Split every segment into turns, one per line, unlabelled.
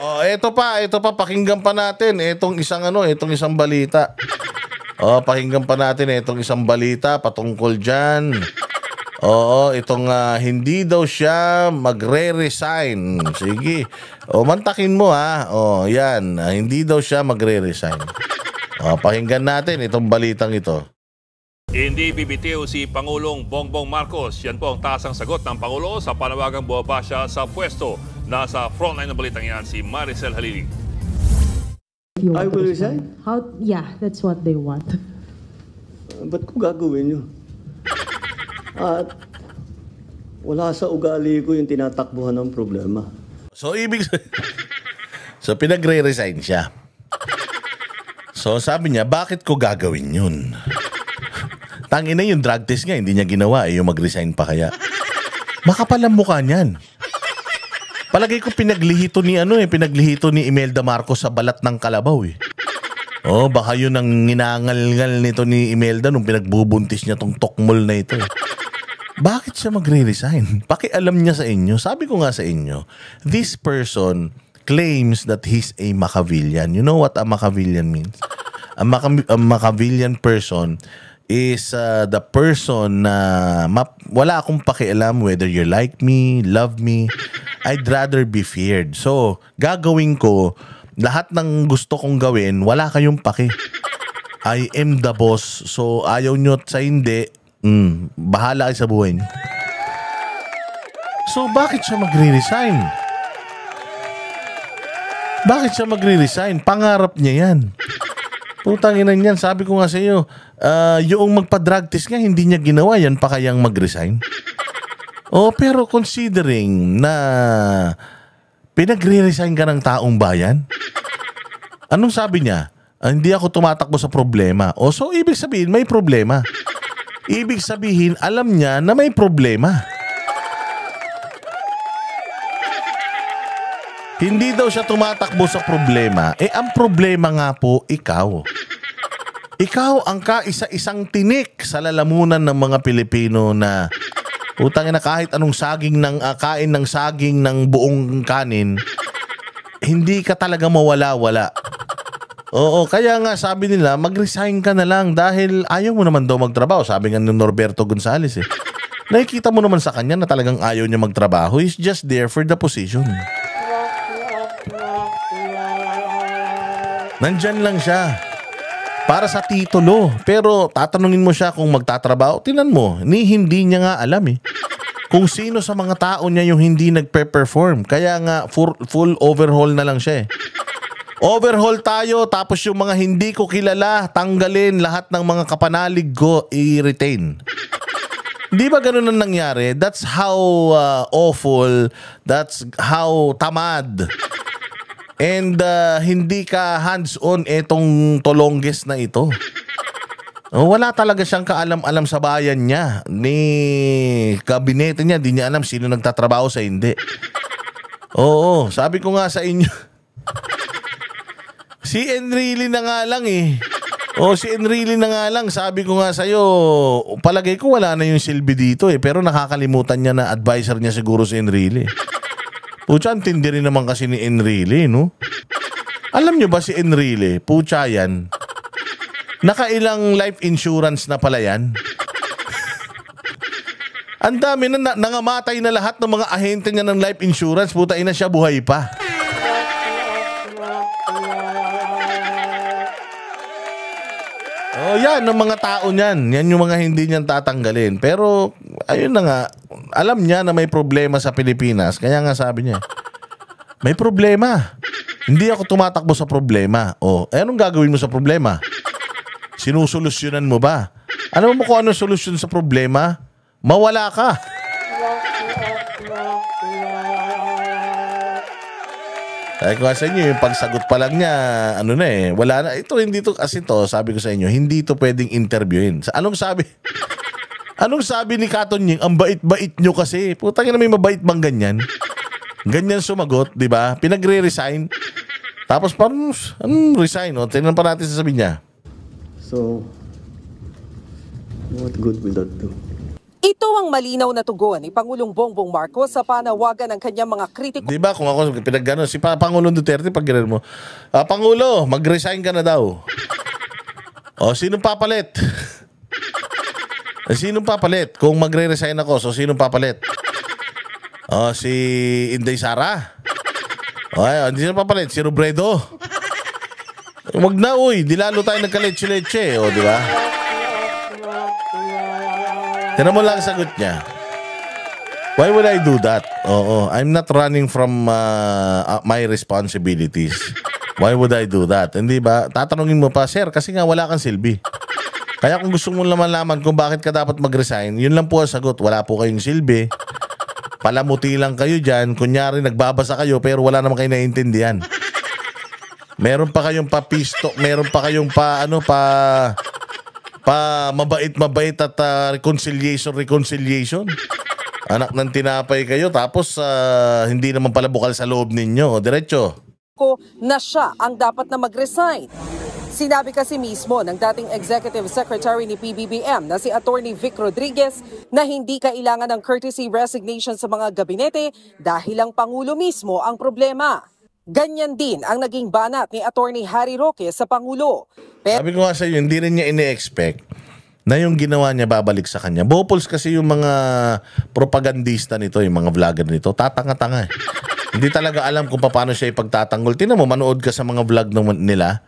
Oh, ito pa, pakinggan pa natin itong isang balita. Oh, pakinggan pa natin itong isang balita patungkol diyan. Oo, itong hindi daw siya magre-resign. Sige. O, mantakin mo ha. O, yan. Hindi daw siya magre-resign. O, pakinggan natin itong balitang ito.
Hindi bibitiw si Pangulong Bongbong Marcos. Yan po ang tasang sagot ng Pangulo sa panawagang bumaba siya sa pwesto. Nasa frontline ng balitang yan si Maricel Halili.
I will resign?
Yeah, that's what they want.
Ba't ko gagawin yun? At wala sa ugali ko yung tinatakbuhan ng problema.
So, so, pinagre-resign siya. So, sabi niya, bakit ko gagawin yun? Tangina yung drug test nga, hindi niya ginawa, yung mag-resign pa kaya. Makapal ang mukha niyan. Palagay ko pinaglihito ni Imelda Marcos sa balat ng kalabaw eh. Oh, baka yun ang nginangal-ngal nito ni Imelda nung pinagbubuntis niya tong tokmol na ito eh. Bakit siya magre-resign? Pakialam niya sa inyo. Sabi ko nga sa inyo, this person claims that he's a Machiavellian. You know what a Machiavellian means? A Machiavellian person is the person na wala akong pakialam whether you like me, love me. I'd rather be feared. So, gagawin ko lahat ng gusto kong gawin, wala kayong paki. I am the boss. So, ayaw nyo sa hindi, bahala kayo sa buhay niyo. So, bakit siya magre-resign? Bakit siya magre-resign? Pangarap niya yan. Putang ina niyan, sabi ko nga sa iyo, yung magpa-drug test nga, hindi niya ginawa yan pa kayang mag-resign. Oh, pero considering na pinagre-resign ka ng taong bayan, anong sabi niya? Hindi ako tumatakbo sa problema. O, so ibig sabihin, may problema. Ibig sabihin, alam niya na may problema. Hindi daw siya tumatakbo sa problema. Eh, ang problema nga po, ikaw. Ikaw ang kaisa-isang tinik sa lalamunan ng mga Pilipino na utangin na kahit anong saging ng kain ng saging ng buong kanin, hindi ka talaga mawala-wala. Oo, kaya nga sabi nila, mag-resign ka na lang dahil ayaw mo naman daw magtrabaho. Sabi nga ni Norberto Gonzales eh. Nakikita mo naman sa kanya na talagang ayaw niya magtrabaho. He's just there for the position. Nandyan lang siya para sa titulo. Pero tatanungin mo siya kung magtatrabaho. Tinan mo, hindi niya nga alam eh. Kung sino sa mga tao niya yung hindi nagpe-perform. Kaya nga full overhaul na lang siya eh. Overhaul tayo, tapos yung mga hindi ko kilala, tanggalin lahat ng mga kapanalig ko, i-retain. Di ba ganun ang nangyari? That's how awful, that's how tamad. And hindi ka hands-on etong tolongges na ito. Wala talaga siyang kaalam-alam sa bayan niya. Ni kabinete niya, di niya alam sino nagtatrabaho sa hindi. Oo, sabi ko nga sa inyo. Si Enrile na nga lang eh. Si Enrile na nga lang. Sabi ko nga sa'yo, palagay ko wala na yung silbi dito eh. Pero nakakalimutan niya na advisor niya siguro si Enrile. Pucha, antindi rin naman kasi ni Enrile, no? Alam niyo ba si Enrile? Pucha yan. Nakailang life insurance na pala yan. Ang dami na nangamatay na lahat ng mga ahente niya ng life insurance. Puta ina siya, buhay pa. Yan ang mga tao niyan. Yan yung mga hindi niyan tatanggalin. Pero, ayun na nga, alam niya na may problema sa Pilipinas. Kaya nga sabi niya, may problema. Hindi ako tumatakbo sa problema. Anong gagawin mo sa problema? Sinusolusyonan mo ba? Alam mo kung anong solusyon sa problema? Mawala ka. Sabi ko sa inyo, yung pagsagot pa lang niya, wala na. Hindi to, kasi to, sabi ko sa inyo, hindi to pwedeng interviewin. Anong sabi? Anong sabi ni Katon Ying? Ang bait-bait nyo kasi. Putang ina, may mabait bang ganyan? Ganyan sumagot, di ba? Pinagre-resign. Tapos parang, anong resign? Tingnan pa natin sasabihin niya.
So, what good will that do?
Ito ang malinaw na tugon ni Pangulong Bongbong Marcos sa panawagan ng kanyang mga kritiko.
Di ba kung ako pinagano si Pangulong Duterte pag gano'n mo, Pangulo, mag-resign ka na daw. O, sinong papalit? Sinong papalit? Kung magre-resign ako, so sinong papalit? O, si Inday Sara? O, hindi sino papalit? Si Robredo? Wag na, uy. Di lalo tayo nagka-leche-leche. O, di ba? Tinan mo lang ang sagot niya. Why would I do that? Oo, I'm not running from my responsibilities. Why would I do that? Hindi ba? Tatanungin mo pa, sir, kasi nga wala kang silbi. Kaya kung gusto mo malaman kung bakit ka dapat mag-resign, yun lang po ang sagot. Wala po kayong silbi. Palamuti lang kayo dyan. Kunyari, nagbabasa kayo pero wala naman kayo naiintindihan. Meron pa kayong papisto, meron pa kayong mabait at reconciliation. Anak ng tinapay kayo tapos hindi naman pala bukal sa loob ninyo. Diretso.
Na siya ang dapat na mag-resign. Sinabi kasi mismo ng dating Executive Secretary ni PBBM na si Attorney Vic Rodriguez na hindi kailangan ng courtesy resignation sa mga gabinete dahil ang Pangulo mismo ang problema. Ganyan din ang naging banat ni Attorney Harry Roque sa Pangulo.
Sabi ko nga sa iyo, hindi rin niya ini-expect na yung ginawa niya babalik sa kanya. Bopols kasi yung mga propagandista nito, yung mga vlogger nito, tatanga-tanga eh. Hindi talaga alam kung paano siya ipagtatanggol. Tingnan mo, manood ka sa mga vlog nila.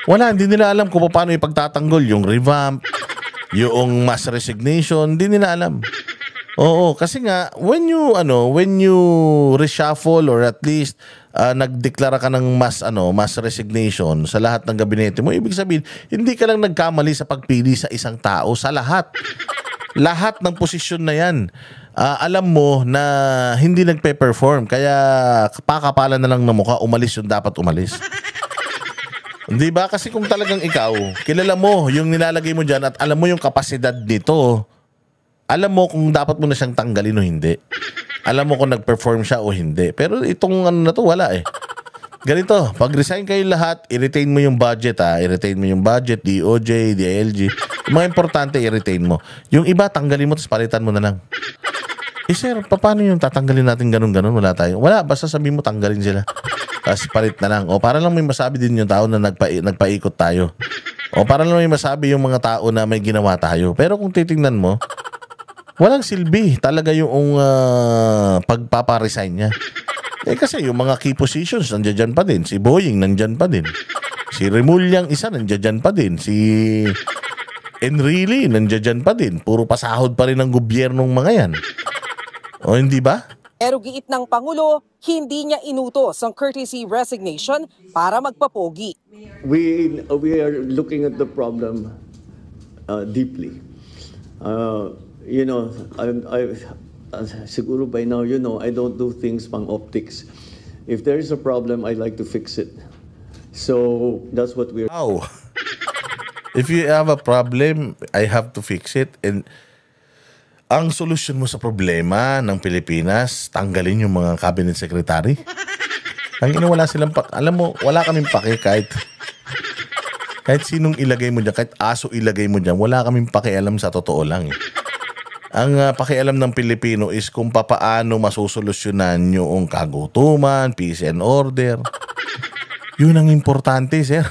Wala, hindi nila alam kung paano ipagtatanggol. Yung revamp, yung mass resignation, hindi nila alam. Oo, kasi nga, when you reshuffle or at least nagdeklara ka ng mass resignation sa lahat ng gabinete mo, ibig sabihin, hindi ka lang nagkamali sa pagpili sa isang tao, sa lahat. Lahat ng posisyon na yan, alam mo na hindi nagpe-perform, kaya pakapalan na lang ng mukha, umalis yung dapat umalis. Hindi ba? Kasi kung talagang ikaw, kilala mo yung nilalagay mo dyan at alam mo yung kapasidad nito, alam mo kung dapat mo na siyang tanggalin o hindi. Alam mo kung nag-perform siya o hindi. Pero itong na to, wala eh. Ganito, pag-resign kayo lahat, i-retain mo yung budget I-retain mo yung budget, DOJ, DILG. Yung mga importante, i-retain mo. Yung iba, tanggalin mo, tapos palitan mo na lang. Sir, paano yung tatanggalin natin ganun-ganun? Wala tayo. Wala, basta sabihin mo, tanggalin sila. Tapos palit na lang. O para lang may masabi din yung tao na nagpaikot tayo. O para lang may masabi yung mga tao na may ginawa tayo. Pero kung titingnan mo, walang silbi talaga yung pagpaparesign niya. Kasi yung mga key positions nandiyan pa din. Si Boying nandiyan pa din. Si Remulyang isa nandiyan pa din. Si Enrile nandiyan pa din. Puro pasahod pa rin ng gobyernong mga yan. O hindi ba?
Pero giit ng Pangulo, hindi niya inutos ang courtesy resignation para magpapogi.
We are looking at the problem deeply. You know, siguro by now, you know, I don't do things pang optics. If there is a problem, I like to fix it. So that's what we're...
Wow. If you have a problem, I have to fix it. And ang solusyon mo sa problema ng Pilipinas, tanggalin yung mga cabinet secretary. Wala silang alam mo, wala kaming pake kahit sinong ilagay mo dyan, kahit aso ilagay mo dyan, wala kaming pakialam sa totoo lang eh. Ang pakialam ng Pilipino is kung papaano masusolusyonan yung kagutuman, peace and order. Yun ang importante, sir.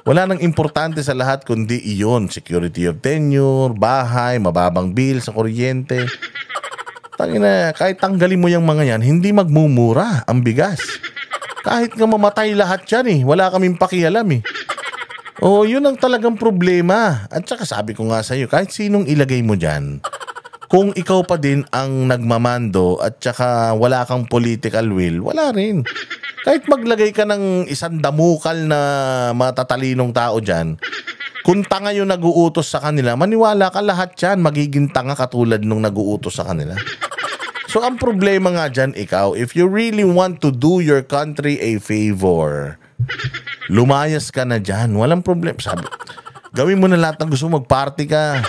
Wala nang importante sa lahat kundi iyon. Security of tenure, bahay, mababang bill sa kuryente. Tangina, kahit tanggalin mo yung mga yan, hindi magmumura ang bigas. Kahit nga mamatay lahat yan eh. Wala kaming pakialam eh. Oh, yun ang talagang problema. At saka sabi ko nga sa iyo, kahit sinong ilagay mo dyan, kung ikaw pa din ang nagmamando at saka wala kang political will, wala rin. Kahit maglagay ka ng isang damukal na matatalinong tao dyan, kung tanga yung nag-uutos sa kanila, maniwala ka lahat yan, magiging tanga katulad nung nag-uutos sa kanila. So ang problema nga dyan, ikaw, if you really want to do your country a favor, lumayas ka na dyan. Walang problema. Sabi, gawin mo na lahat ng gusto mo, mag-party ka.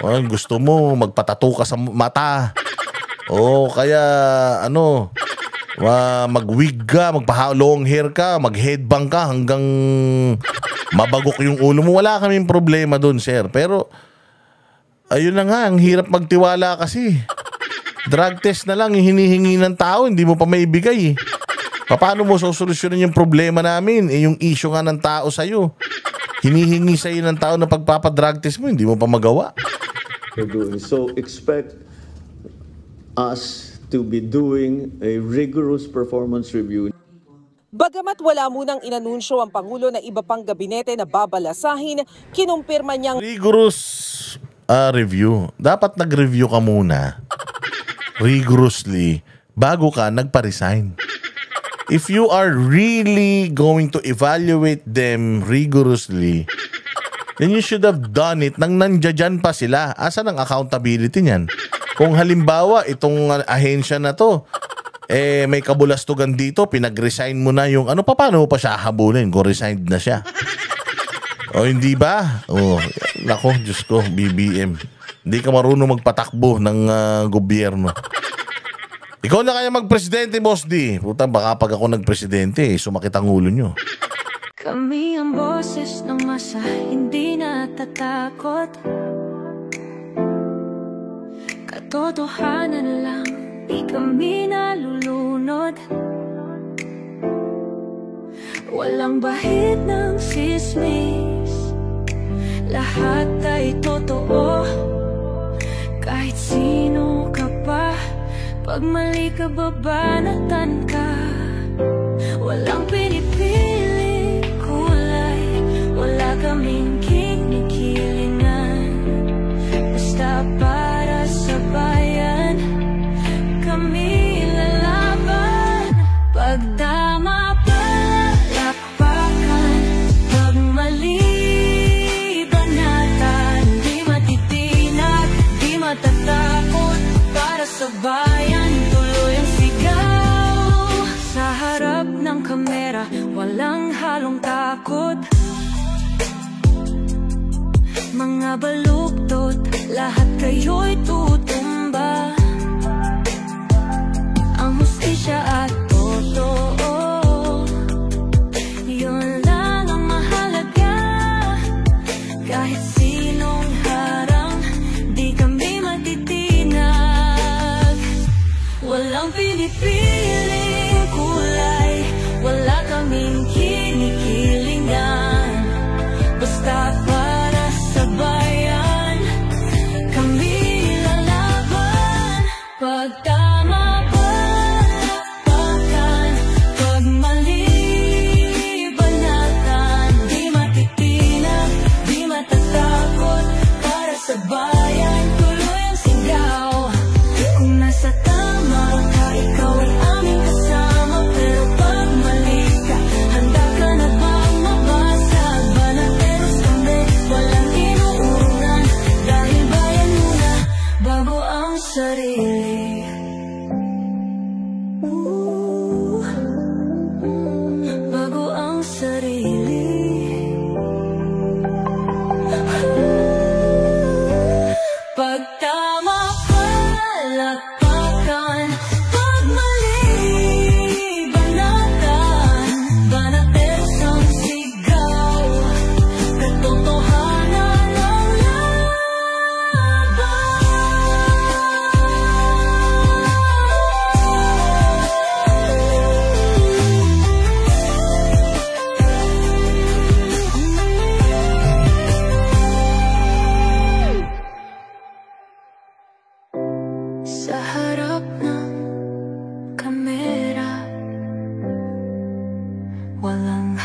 O, gusto mo, magpatato ka sa mata. O, kaya, mag-wig ka, magpa-long hair ka, mag-headbang ka hanggang mabagok yung ulo mo. Wala kaming problema dun, sir. Pero, Ayun na nga, ang hirap magtiwala kasi. Drug test na lang yung hinihingi ng tao, hindi mo pa maibigay eh. Paano mo sosolusyonin yung problema namin? Eh yung issue nga ng tao sa'yo. Hinihingi sa'yo ng tao na pagpapadrug test mo, hindi mo pa magawa.
We're doing. So expect us to be doing a rigorous performance review.
Bagamat wala munang inanunsyo ang Pangulo na iba pang gabinete na babalasahin, kinumpirma niyang
Rigorous review. Dapat nag-review ka muna rigorously bago ka nagpa-resign. If you are really going to evaluate them rigorously, then you should have done it nang nandiyan pa sila. Asan ang accountability niyan? Kung halimbawa, itong ahensya na to, may kabulastugan dito, pinag-resign mo na yung paano mo pa siya habulin kung resigned na siya? O hindi ba? O, nako, Diyos ko, BBM. Hindi ka marunong magpatakbo ng gobyerno. Ikaw na kaya magpresidente, Boss D. Puta, baka pag ako nagpresidente, sumakit ang ulo nyo.
Kami ang boses ng masa, hindi natatakot. Katotohanan lang, di kami nalulunod. Walang bahid ng sismis, lahat ay totoo. Kahit sino ka pa, pag mali ka, babanatan ka. Walang pinipili kulay, wala kaming kinikilingan. Basta para sa bayan, kami lalaban. Pag tama palakpakan, pag mali banatan. Di matitinag, di matatakot, para sa bayan tuloy ang sigaw. Sa harap ng kamera, walang halong takot. Mga baluktot, lahat kayo'y tutumba. Ang hustisya at totoo, yun lang ang mahalaga. Kahit sinong harang, di kami matitinag. Walang pinipiling kulay, wala kaming kinikilingan. Basta para sa bayan, kami lalaban. Pag tama palakpakan, pag mali banatan. Di matitinag, di matatakot, para sa bayan tuloy ang sigaw. Kung nasa tama ka, ikaw ay aming kasama. Pero pag mali ka, handa ka na bang mabasag? Banateros kami, walang inuunan. Dahil bayan muna, bago ang sarili. Bago ang sarili. Pag tama palakpakan, pag mali banatan. Banateros ang sigaw, katotohanan ang sa harap ng kamera, walang